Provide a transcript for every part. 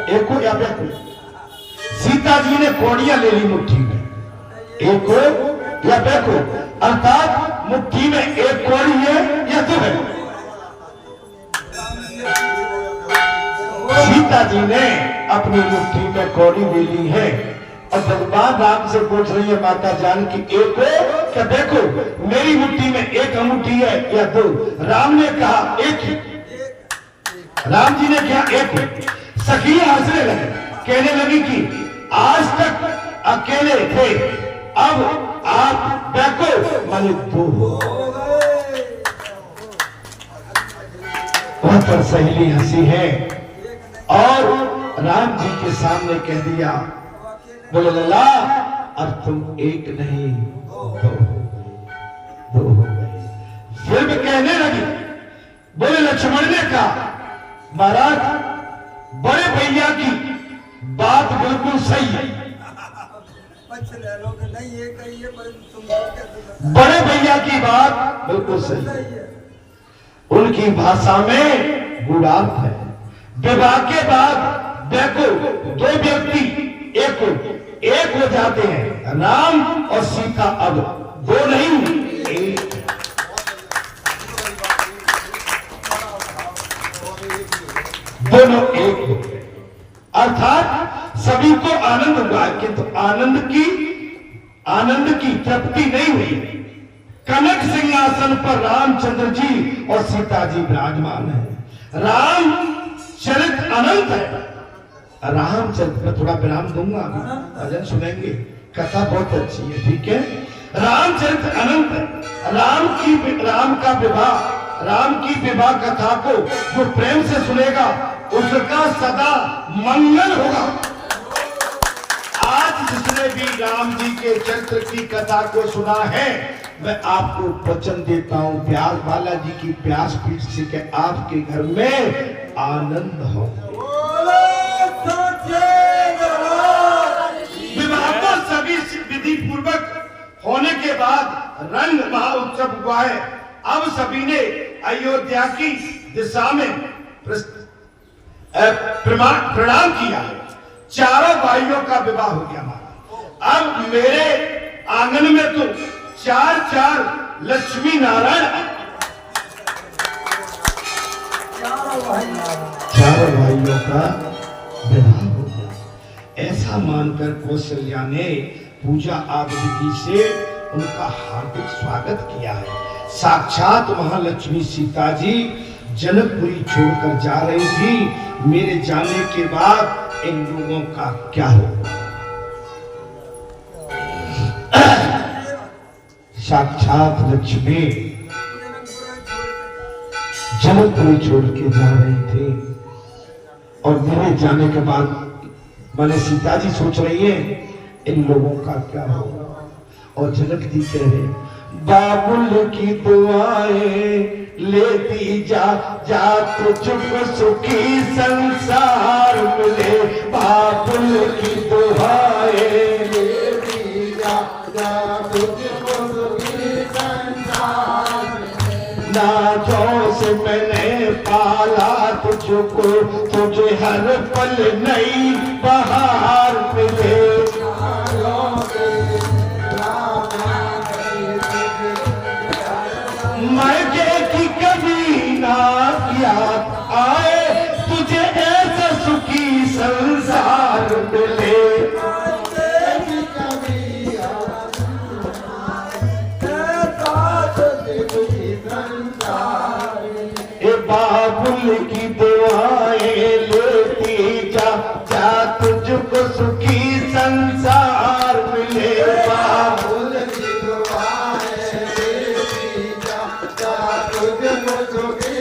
एक को या देखो, सीता जी ने कौड़ियां ले ली मुट्ठी में, एक को या देखो, अर्थात मुट्ठी में एक कौड़ी है या दो है। सीता जी ने अपनी मुट्ठी में कौड़ी ले ली है और भगवान राम से पूछ रही है माता जान की एक हो क्या देखो मेरी मुट्ठी में एक अंगूठी है या दो। राम ने कहा एक ही। राम जी ने कहा एक हो। सखियां हंसने लगे, कहने लगी कि आज तक अकेले थे, अब आप देखो माने दो हो। वहां पर सहेली हंसी है और राम जी के सामने कह दिया, बोले लला अब तुम एक नहीं दो हो गए। फिर भी कहने लगी, बोले लक्ष्मण ने कहा महाराज बड़े भैया की बात बिल्कुल सही है, बड़े भैया की बात बिल्कुल सही है। उनकी भाषा में गुणार्थ है। विवाह के बाद देखो दो व्यक्ति एक हो जाते हैं, राम और सीता अब दो नहीं एक। दोनों एक हो गए, अर्थात सभी को आनंद हुआ, किंतु आनंद की तृप्ति नहीं हुई। कनक सिंहासन पर रामचंद्र जी और सीता जी विराजमान है। राम चरित अनंत है। रामचंद्र मैं थोड़ा विराम दूंगा, भजन सुनेंगे, कथा बहुत अच्छी है, ठीक है। रामचरित अनंत है। राम की विवाह कथा को जो प्रेम से सुनेगा उसका सदा मंगल होगा। आज जिसने भी राम जी के चरित्र की कथा को सुना है मैं आपको वचन देता हूं, व्यास बालाजी की व्यासपीठ से कि आपके घर में आनंद हो। विवाह को सभी विधि पूर्वक होने के बाद रंग महोत्सव हुआ है। अब सभी ने अयोध्या की दिशा में प्रणाम किया है। चारों भाइयों का विवाह हो गया हमारा। अब मेरे आंगन में तो चार लक्ष्मी नारायण, चारों भाइयों का विवाह हो गया। ऐसा मानकर कौशल्या ने पूजा आदि विधि से उनका हार्दिक स्वागत किया है। साक्षात महालक्ष्मी सीता जी जनकपुरी छोड़कर जा रही थी। मेरे जाने के बाद इन लोगों का क्या होगा? साक्षात लक्ष्मी जनकपुरी छोड़ के जा रही थी और मेरे जाने के बाद मैंने सीता जी सोच रही है इन लोगों का क्या होगा। और जनक जी कह रहे बाबुल की दुआएं लेती जा तुझको सुखी संसार मिले। बाबुल की दुआएं लेती जा तुझको सुखी संसार मिले। नाजों से मैंने पाला तुझको, तुझे हर पल नई बहार मिले। याद आए तुझे ऐसा सुखी संसार मिले। ए बाबुल की दुआएं लेती जा तुझको सुखी संसार मिले। बाबुल की दुआएं लेती जा तुझको सुखी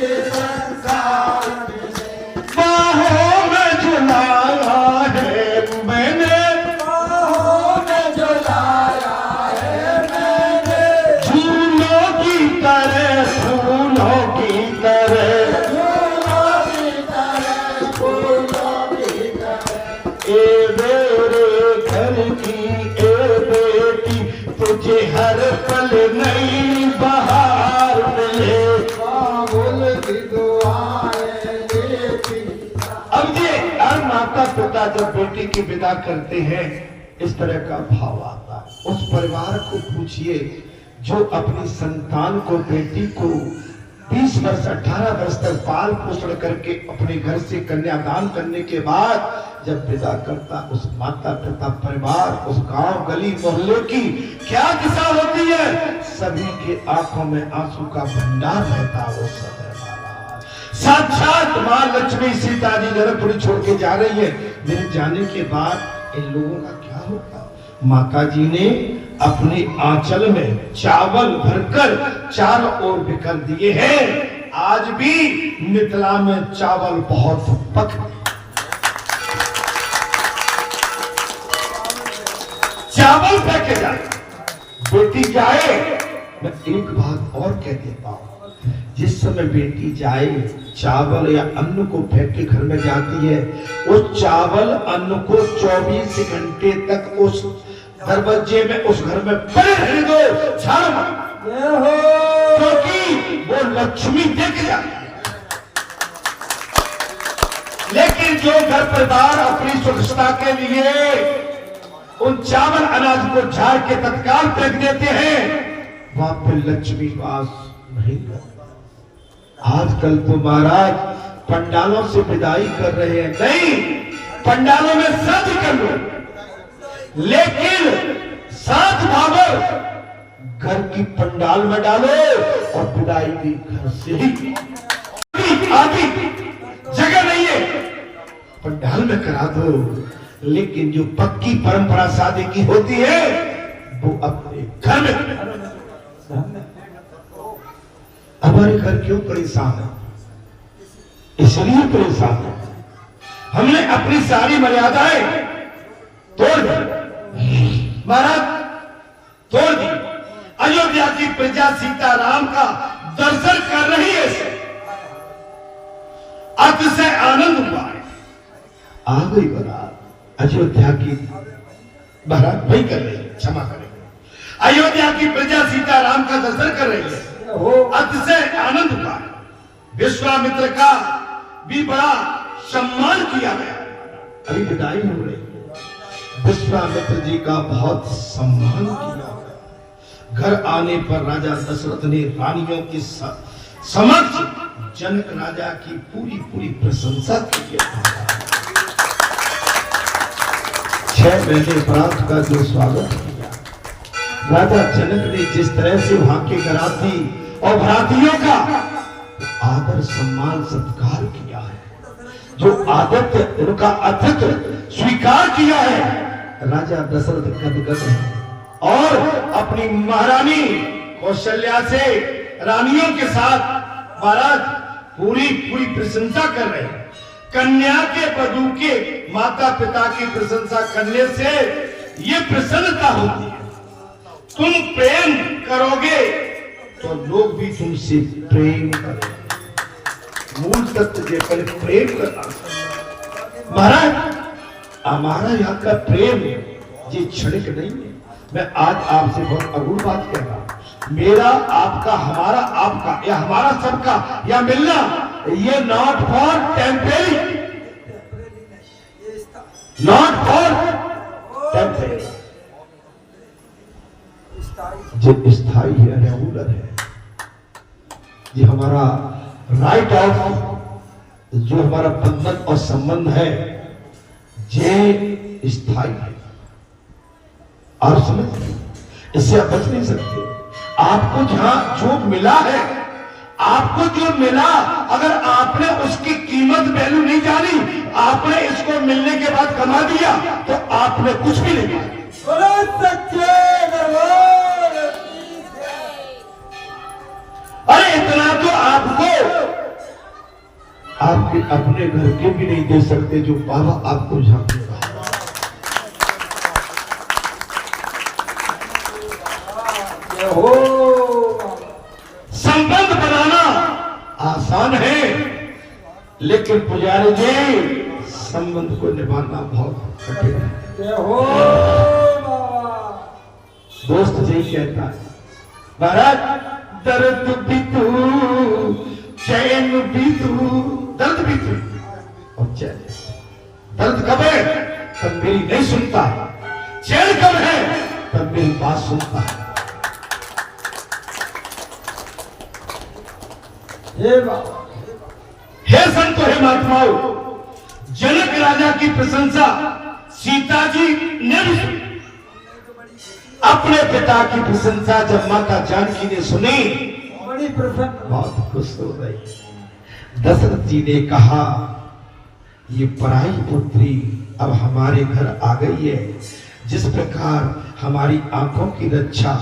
तुझे हर पल नई बहार मिले। बाबुल की दुआएं लेती। अब ये हर माता पिता जब बेटी की विदा करते हैं इस तरह का भाव आता है। उस परिवार को पूछिए जो अपनी संतान को, बेटी को 20 वर्ष 18 वर्ष तक पाल पोषण करके अपने घर से कन्यादान करने के बाद जब विदा करता, उस माता पिता परिवार, उस गांव गली मोहल्ले की क्या दिशा होती है। सभी के आंखों में आंसू का भंडार रहता वो समय वाला। साक्षात मां लक्ष्मी सीता जी जनकपुरी छोड़ के जा रही है। मेरे जाने के बाद इन लोगों का क्या होगा। माता जी ने अपने आंचल में चावल भरकर चारों ओर बिखर दिए हैं। आज भी मिथिला में चावल बहुत पकते, चावल फेंके जाए, बेटी जाए। मैं एक बात और कह देता हूं, जिस समय बेटी जाए चावल या अन्न को फेंक के घर में जाती है, उस चावल अन्न को 24 घंटे तक उस दरवाजे में, उस घर में पड़े रहने दो, झाड़ मत, क्योंकि वो लक्ष्मी देख जाती है। लेकिन जो घर परिवार अपनी सुरक्षता के लिए उन चावल अनाज को झाड़ के तत्काल फेंक देते हैं, वहां पे लक्ष्मी वास नहीं करता। आजकल तो महाराज पंडालों से विदाई कर रहे हैं, नहीं, पंडालों में शादी कर लो, लेकिन साथ भागो घर की पंडाल में डालो और विदाई भी घर से ही। आदि जगह नहीं है, पंडाल में करा दो, लेकिन जो पक्की परंपरा शादी की होती है वो अपने घर में। हमारे घर क्यों परेशान है? इसलिए परेशान है हमने अपनी सारी मर्यादाएं तोड़ दी, महाराज तोड़ दी। अयोध्या की प्रजा सीताराम का दर्शन कर रही है, अतिशय आनंद हुआ है। आ गई बारात अयोध्या की, बारात वही कर रही है, क्षमा करें, अयोध्या की प्रजा सीताराम का दर्शन कर रही है, अतिशय आनंद हुआ है। विश्वामित्र का भी बड़ा सम्मान किया गया। अभी विदाई हो रही है, विश्वामित्र जी का बहुत सम्मान किया गया। घर आने पर राजा दशरथ ने रानियों के समक्ष जनक राजा की पूरी प्रशंसा की। 6 महीने प्रांत का जो स्वागत किया, राजा जनक ने जिस तरह से वहां के घराती और भरातियों का आदर सम्मान सत्कार किया है, जो आदित्य उनका अतिथि स्वीकार किया है, राजा दशरथ गदगद है और अपनी महारानी कौशल्या से रानियों के साथ महाराज पूरी प्रशंसा कर रहे हैं। कन्या के वधू के माता पिता की प्रशंसा करने से ये प्रसन्नता होती है। तुम प्रेम करोगे तो लोग भी तुमसे प्रेम करेंगे। मूल तत्व जे पहले प्रेम करना। महाराज हमारा यहाँ का प्रेम ये क्षणिक नहीं है। मैं आज आपसे बहुत अगूढ़ बात कह रहा हूं। मेरा आपका, हमारा आपका, या हमारा सबका या मिलना, ये not for temporary, not for temporary, जो स्थायी है, रेगुलर है। ये हमारा राइट ऑफ, जो हमारा बंधन और संबंध है, ये स्थायी है। और समझ, इससे आप बच नहीं सकते। आपको जहां जो मिला है, आपको जो मिला, अगर आपने उसकी कीमत वैल्यू नहीं जानी, आपने इसको मिलने के बाद कमा दिया, तो आपने कुछ भी नहीं किया। अरे इतना तो आपको आपके अपने घर के भी नहीं दे सकते जो बाबा आपको जहां दे रहा है। संबंध बनाना आसान है, लेकिन पुजारी जी संबंध को निभाना बहुत कठिन है। दोस्त यही कहता है, महाराज दर्द भी तू, चैन भी तू, दर्द भी तू और चैन, दर्द कब है? तब मेरी नहीं सुनता। चैन कब है? तब मेरी बात सुनता है। हे संतो, हे महात्माओं, जनक राजा की प्रशंसा सीता जी ने भी सुनी। अपने पिता की प्रशंसा जब माता जानकी ने सुनी, बड़ी प्रसन्न, बहुत खुश हो गई। दशरथ जी ने कहा, ये पराई पुत्री अब हमारे घर आ गई है। जिस प्रकार हमारी आंखों की रक्षा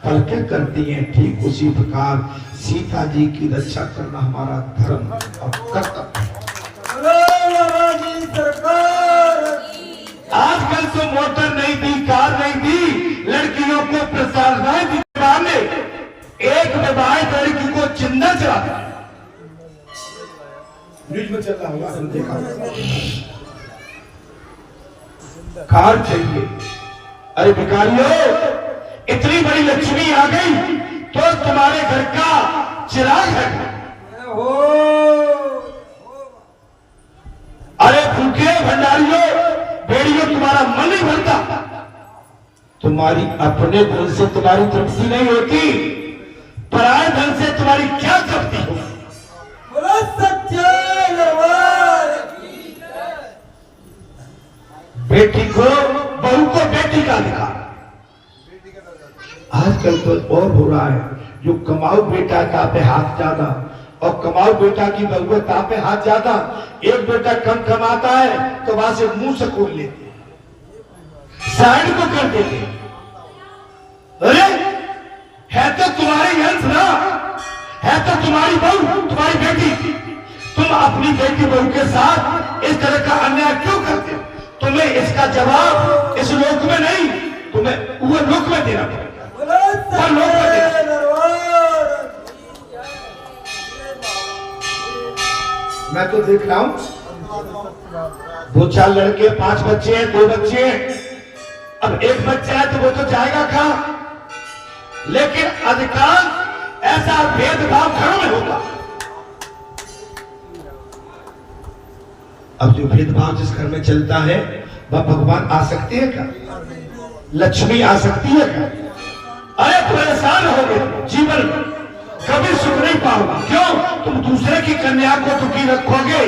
पलकें करती हैं, ठीक उसी प्रकार सीता जी की रक्षा करना हमारा धर्म और कर्तव्य है। आजकल तो मोटर नहीं दी, कार नहीं दी, लड़कियों को प्रसारणाएं दी। एक विवाह लड़की को चिंता चलाता है, न्यूज में चल रहा होगा, देखा कार चाहिए। अरे भिखारियों, इतनी बड़ी लक्ष्मी आ गई तो तुम्हारे घर का चिराग है। अरे भूखे भंडारियों, बेड़ियों, तुम्हारा मन नहीं भरता। तुम्हारी अपने धन से तुम्हारी तृप्ति नहीं होती, पराये धन से तुम्हारी क्या तृप्ति हो? बेटी को, बहू को बेटी का अधिकार। आजकल तो और हो रहा है, जो कमाऊ बेटा का पे हाथ ज्यादा और कमाऊ बेटा की बहू का पे हाथ ज्यादा। एक बेटा कम कमाता है तो वहां से मुंह से खोल लेते, साइड को कर देते। अरे है तो तुम्हारी अंश ना, है तो तुम्हारी बहू, तुम्हारी बेटी। तुम अपनी बेटी बहू के साथ इस तरह का अन्याय क्यों करते हो? तुम्हें इसका जवाब इस लोक में नहीं, तुम्हें वो लोक में देना पड़ेगा। मैं तो देख रहा हूं, 2-4 लड़के, 5 बच्चे हैं, 2 बच्चे हैं। अब एक बच्चा है तो वो तो जाएगा कहां? लेकिन अधिकांश ऐसा भेदभाव घरों में होगा। अब जो भेदभाव जिस घर में चलता है, वह भगवान आ सकते हैं क्या? लक्ष्मी आ सकती है क्या? अरे परेशान हो गए, जीवन कभी सुख नहीं पाओगे। क्यों? तुम दूसरे की कन्या को दुखी रखोगे,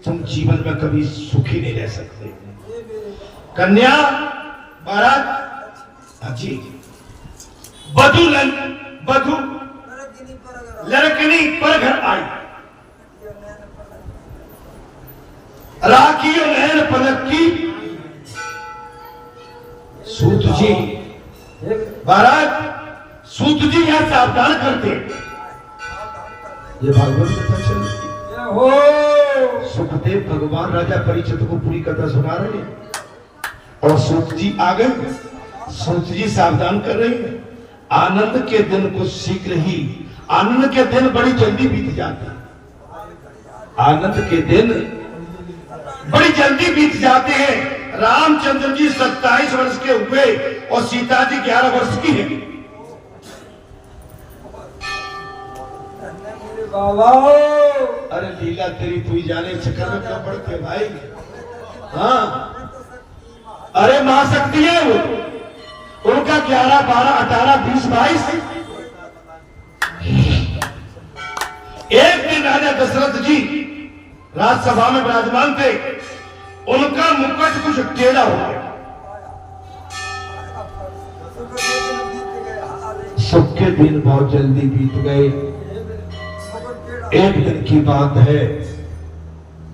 तुम जीवन में कभी सुखी नहीं रह सकते। कन्या बारात जी, बधू लड़कनी पर घर आई, राखी नैन पलक की सूत जी। बारात सूत जी यहां सावधान करते, ये भागवत कथा चल रही है। सुखदेव भगवान राजा परीक्षित को पूरी कथा सुना रहे हैं और सूत जी आ गए। सूत जी सावधान कर रहे हैं। आनंद के दिन कुछ शीघ्र ही, आनंद के दिन बड़ी जल्दी बीत जाते हैं। आनंद के दिन बड़ी जल्दी बीत जाते हैं। रामचंद्र जी 27 वर्ष के हुए और सीता जी 11 वर्ष की है। अरे लीला तेरी तू ही जाने, चक्कर में क्यों पड़ते भाई? हाँ, अरे मां शक्ति है वो, उनका 11, 12, 18, 20, 22। एक दिन राजा दशरथ जी राजसभा में विराजमान थे, उनका मुकुट कुछ टेढ़ा हो गया। सुख के दिन बहुत जल्दी बीत गए। एक दिन की बात है,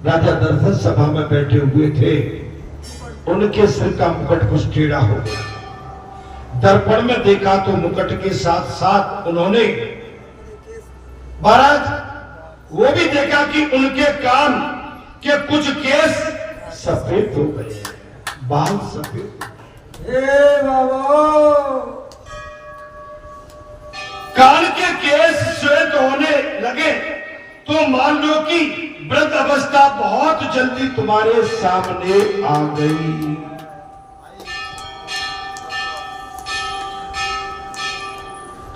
राजा दशरथ सभा में बैठे हुए थे, उनके सिर का मुकुट कुछ टेढ़ा हो गया। दर्पण में देखा तो मुकुट के साथ साथ उन्होंने महाराज वो भी देखा कि उनके कान के कुछ केस सफेद हो गए, बाल सफेद। कान के केस श्वेत होने लगे तो मान लो कि वृद्ध अवस्था बहुत जल्दी तुम्हारे सामने आ गई।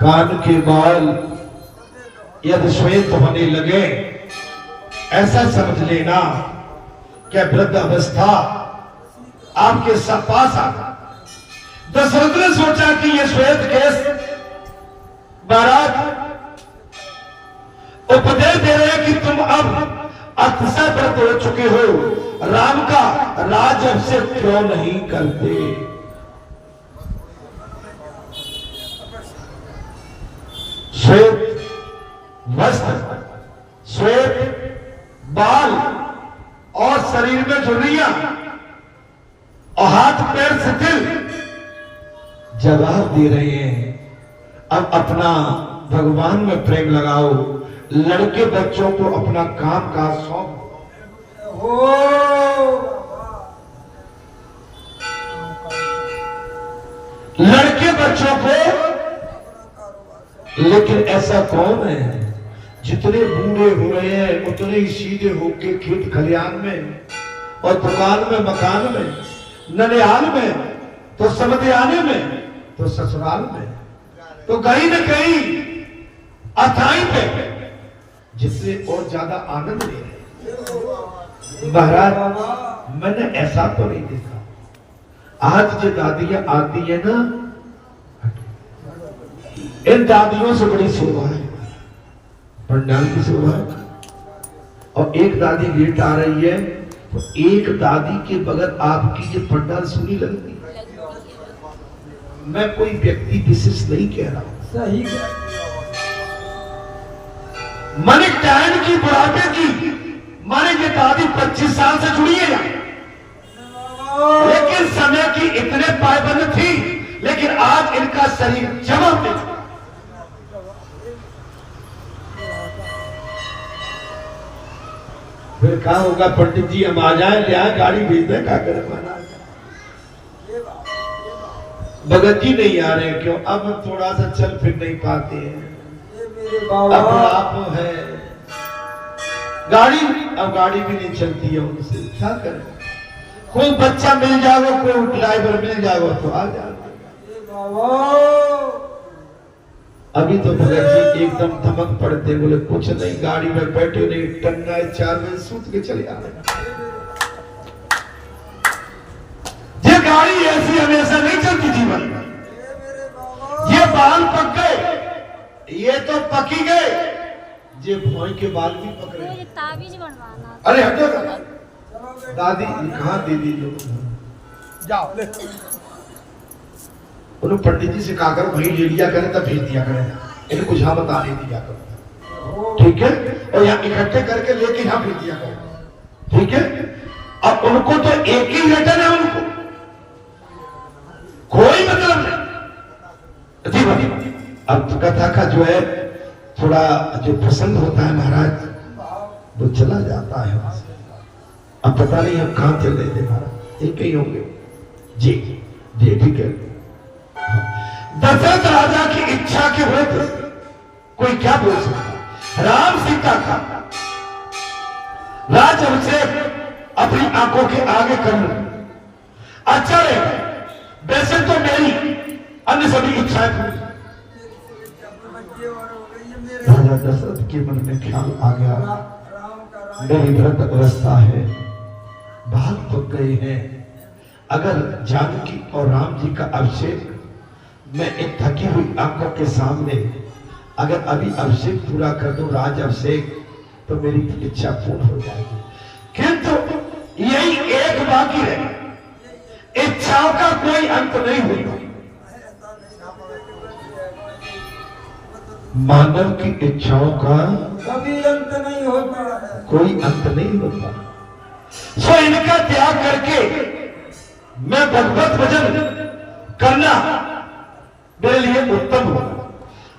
कान के बाल यदि श्वेत होने लगे, ऐसा समझ लेना क्या वृद्ध अवस्था आपके पास आ गई। दशरथ ने सोचा कि ये श्वेत केस महाराज उपदेश दे रहे कि तुम अब अतिशय व्रत हो चुके हो, राम का राज्याभिषेक क्यों नहीं करते। श्वेत वस्त्र, श्वेत बाल और शरीर में झुर्रियां और हाथ पैर शिथिल जवाब दे रहे हैं। अब अपना भगवान में प्रेम लगाओ, लड़के बच्चों को अपना काम काज सौंप। लड़के बच्चों को, लेकिन ऐसा कौन है जितने बूढ़े हुए हैं उतने ही सीधे होके खेत खलियान में और दुकान में, मकान में, ननिहाल में, तो समधियाने में, तो ससुराल में, तो कहीं न कहीं अथाई पे जिससे और ज्यादा आनंद ले रहे। महाराज मैंने ऐसा तो नहीं देखा। आज जो दादियां आती है ना, इन दादियों से बड़ी शोभा है, पंडाल की शोभा है। और एक दादी लेट आ रही है तो एक दादी के बगैर आपकी ये पंडाल सुनी लगती। मैं कोई व्यक्ति विशेष नहीं कह रहा हूं, सही माने टाइम की बुढ़ापे की, माने ये दादी 25 साल से जुड़ी है, लेकिन समय की इतने पाबंद थी, लेकिन आज इनका शरीर जवाब दे। फिर कहा होगा पंडित जी हम आ जाए, ले आए, गाड़ी भेज दें, क्या करें। भगत जी नहीं आ रहे, क्यों? अब हम थोड़ा सा चल फिर नहीं पाते हैं, अब आप है गाड़ी, अब गाड़ी भी नहीं चलती है उनसे, क्या करें। कोई बच्चा मिल जाएगा, कोई ड्राइवर मिल जाएगा तो आ जाएगा। अभी तो भगत जी एकदम धमक पड़ते, बोले कुछ नहीं, गाड़ी में बैठे नहीं, टंगा 4 बजे सूत के चले आ रहे। ये गाड़ी ऐसी हमेशा नहीं चलती जीवन में। ये बाल पक गए, ये तो पकी गए, ये भौं के बाल भी पक रहे। ताबीज बनवाना। अरे हटो दादी, कहाँ दीदी लोग जाओ ले। उन्होंने पंडित जी से कहा कर वही ले लिया करें, तब भेज दिया करें, इन्हें कुछ हाँ बता नहीं दिया करो, ठीक है। और यहाँ इकट्ठे करके लेके यहाँ भेज दिया करो, ठीक है। अब उनको तो एक ही लेटर है, उनको कोई मतलब नहीं। अब कथा का जो है थोड़ा जो प्रसंग होता है महाराज, वो चला जाता है वहां से। अब पता नहीं हम कहां चल रहे थे महाराज, एक ही होंगे जी जी, ठीक है। दशरथ राजा की इच्छा के विरुद्ध कोई क्या बोल सकता। राम सीता का राज्याभिषेक अपनी आंखों के आगे करना अच्छा रहेगा। वैसे तो मेरी अन्य सभी इच्छाएं पूरी। राजा दशरथ के मन में ख्याल आ गया, मेरी व्रत अवस्था है, बाल पक गए हैं, अगर जानकी और राम जी का अभिषेक मैं एक थकी हुई आंखों के सामने अगर अभी अभिषेक पूरा कर दूं, राज अभिषेक, तो मेरी इच्छा पूर्ण हो जाएगी। किंतु यही एक बाकी है, इच्छाओं का कोई अंत नहीं होता। मानव की इच्छाओं का कभी अंत नहीं होता, कोई अंत नहीं होता। सो इनका त्याग करके मैं भगवत भजन करना मेरे लिए उत्तम होगा।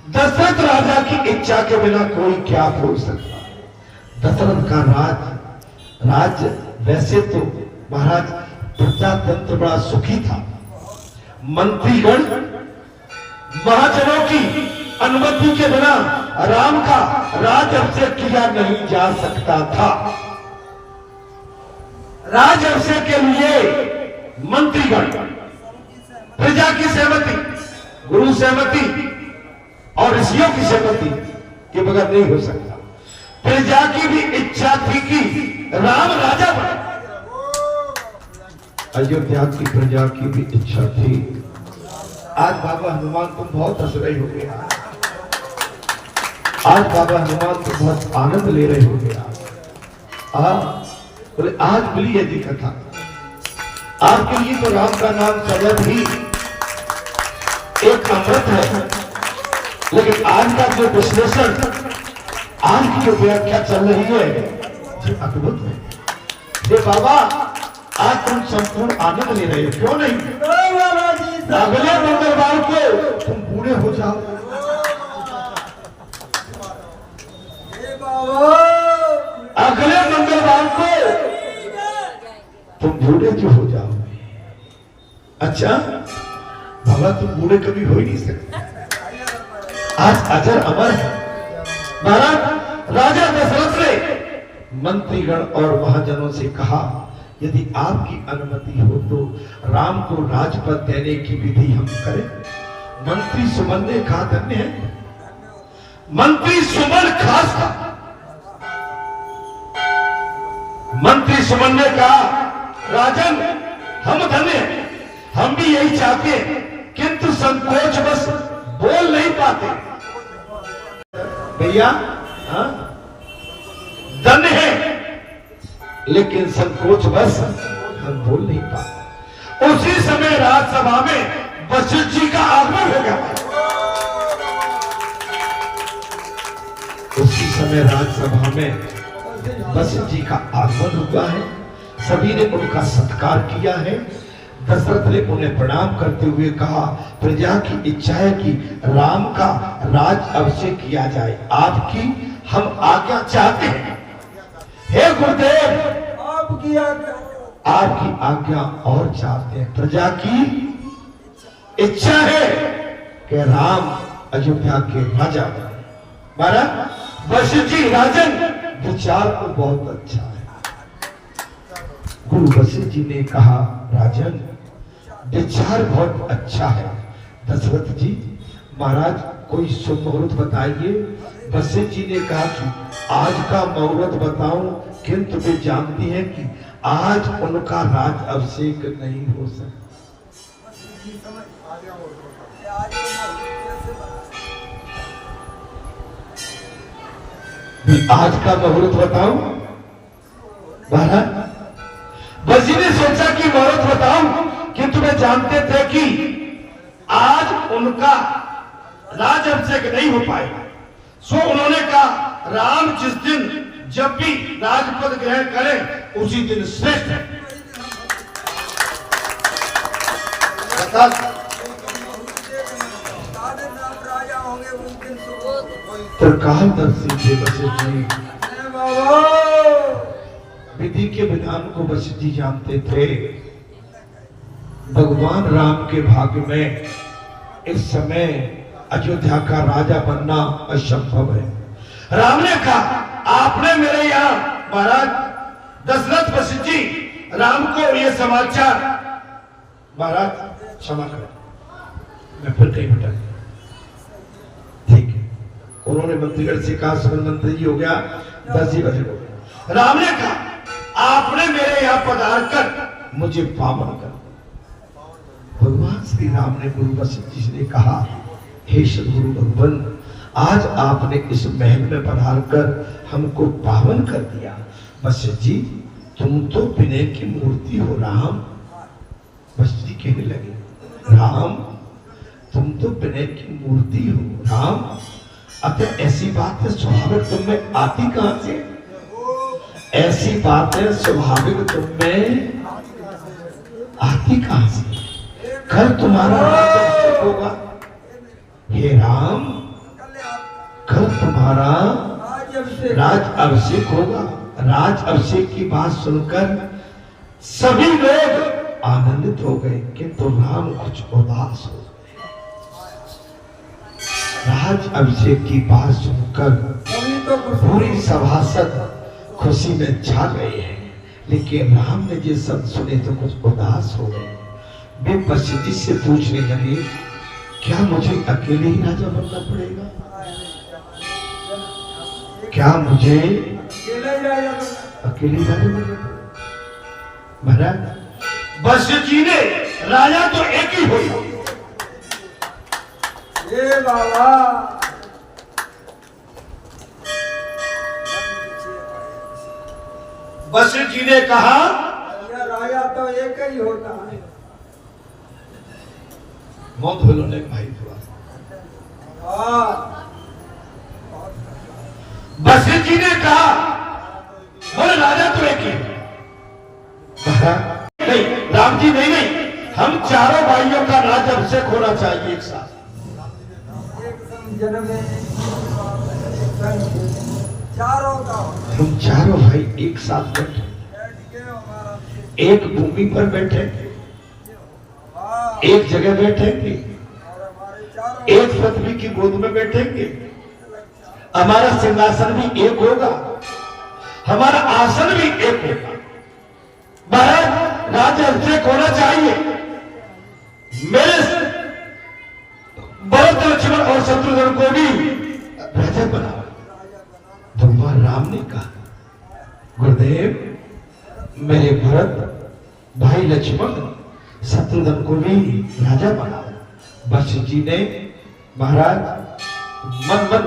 दशरथ राजा की इच्छा के बिना कोई क्या बोल सकता है। दशरथ का राज वैसे तो महाराज प्रजातंत्र बड़ा सुखी था, मंत्रीगण महाजनों की अनुमति के बिना राम का राज्याभिषेक किया नहीं जा सकता था। राज्याभिषेक के लिए मंत्रीगण, प्रजा की सहमति, गुरु सहमति और ऋषियों की सहमति के बगैर नहीं हो सकता। प्रजा की भी इच्छा थी कि राम राजा बने, अयोध्या की प्रजा की भी इच्छा थी। आज बाबा हनुमान तुम बहुत हंस रहे होगे, आज बाबा हनुमान तुम बहुत आनंद ले रहे होगे। बोले आज मिली है दी कथा आपके लिए, तो राम का नाम सजग ही एक अमृत है, लेकिन आज का जो विश्लेषण, आज की जो व्याख्या चल रही है ये अद्भुत है। ये बाबा आज तुम संपूर्ण आनंद ले रहे हो, क्यों नहीं? अगले मंगलवार को तुम बूढ़े हो जाओ, अगले मंगलवार को तुम बूढ़े जो हो जाओगे। अच्छा बाबा तुम बूढ़े कभी हो ही नहीं सकते, आज अजर अमर है। महाराज राजा दशरथ ने मंत्रीगण और महाजनों से कहा यदि आपकी अनुमति हो तो राम को राजपद देने की विधि हम करें। मंत्री सुमन ने कहा धन्य है, मंत्री सुमन खास था। मंत्री सुमन ने कहा राजन हम धन्य हैं, हम भी यही चाहते हैं, किंतु संकोच बस बोल नहीं पाते। भैया धन्य है, लेकिन संकोच बस हम बोल नहीं पाते। उसी समय राज्यसभा में वशिष्ठ जी का आगमन हो गया। उसी समय राज्यसभा में वशिष्ठ जी का आगमन हुआ है, सभी ने उनका सत्कार किया है। दशरथ ने उन्हें प्रणाम करते हुए कहा प्रजा की इच्छा है कि राम का राज अभिषेक किया जाए, आपकी हम आज्ञा चाहते हैं। हे गुरुदेव आपकी आज्ञा और चाहते हैं, प्रजा की इच्छा है कि राम अयोध्या के राजा बने। महाराज वशिष्ठ जी राजन विचार तो बहुत अच्छा है। गुरु वशिष्ठ जी ने कहा राजन विचार बहुत अच्छा है। दशरथ जी महाराज कोई शुभ मुहूर्त बताइए। वशिष्ठ जी ने कहा कि आज का मुहूर्त बताऊं, किंतु वे जानती हैं कि आज उनका राज अभिषेक नहीं हो सकता। आज का मुहूर्त बताऊं? महाराज वशिष्ठ ने सोचा कि मुहूर्त बताऊं, किंतु वे जानते थे कि आज उनका राज अभिषेक नहीं हो पाएगा। सो उन्होंने कहा राम जिस दिन जब भी राजपद ग्रहण करें उसी दिन श्रेष्ठ है। त्रिकालदर्शी थे वशिष्ठ जी, विधि के विधान को वशिष्ठ जी जानते थे। भगवान राम के भाग्य में इस समय अयोध्या का राजा बनना असंभव है। राम ने कहा आपने मेरे यहाँ महाराज दशरथ वशिष्ठ जी राम को ये समाचार, महाराज क्षमा करें मैं फिर कहीं भटक, ठीक है। उन्होंने मंत्रीगण से कहा सुमन मंत्री जी हो गया 10 ही बजे हो गया। राम ने कहा आपने मेरे यहाँ पधार कर मुझे पावन कर। भगवान श्री राम ने गुरु वशिष्ठ जी से कहा हे सद्गुरु भगवान आज आपने इस महल में पधार कर हमको पावन कर दिया। वशिष्ठ जी तुम तो विनय की मूर्ति हो राम। वशिष्ठ जी कहने लगे राम तुम तो विनय की मूर्ति हो राम, अतः ऐसी बात है स्वाभाविक तुम में आती कहां से? ऐसी बात है स्वाभाविक तुम में आती कहां से? कल तुम्हारा राज अभिषेक होगा हे राम, कल तुम्हारा राज अभिषेक होगा। राज अभिषेक की बात सुनकर सभी लोग आनंदित हो गए, किंतु राम कुछ उदास हो गए। राज अभिषेक की बात सुनकर पूरी सभासद खुशी में छा गए हैं, लेकिन राम ने ये शब्द सुने तो कुछ उदास हो गए। वे वशिष्ठ जी से पूछने लगे क्या मुझे अकेले ही राजा बनना पड़ेगा? क्या मुझे अकेले राजा बनना? महाराज वशिष्ठ जी ने राजा तो एक ही हो। ये बाबा वशिष्ठ जी ने कहा राजा तो एक ही होता है। मौत हो ने भाई थोड़ा। वशिष्ठ जी ने कहा बोले राजा तो एक ही नहीं, राम जी नहीं नहीं, हम चारों भाइयों का राज अभिषेक होना चाहिए एक साथ। चारों का हम चारों भाई एक साथ बैठे, एक भूमि पर बैठे, एक जगह बैठेंगे, एक पृथ्वी की गोद में बैठेंगे। हमारा सिंहासन भी एक होगा, हमारा आसन भी एक होगा। महाराज राज्य अभिषेक होना चाहिए। मेरे भरत लक्ष्मण और शत्रुघ्न को भी राजा बनाओ। भगवान राम ने कहा गुरुदेव मेरे भरत भाई लक्ष्मण शत्रुघ्न को भी राजा बनाओ। वशिष्ठ जी ने महाराज मन मन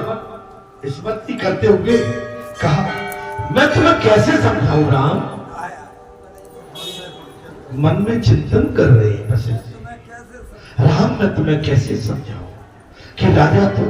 स्मृति करते हुए कहा मैं तुम्हें कैसे समझाऊं राम। मन में चिंतन कर रहे हैं वशिष्ठ जी। राम मैं तुम्हें कैसे समझाऊं कि राजा तो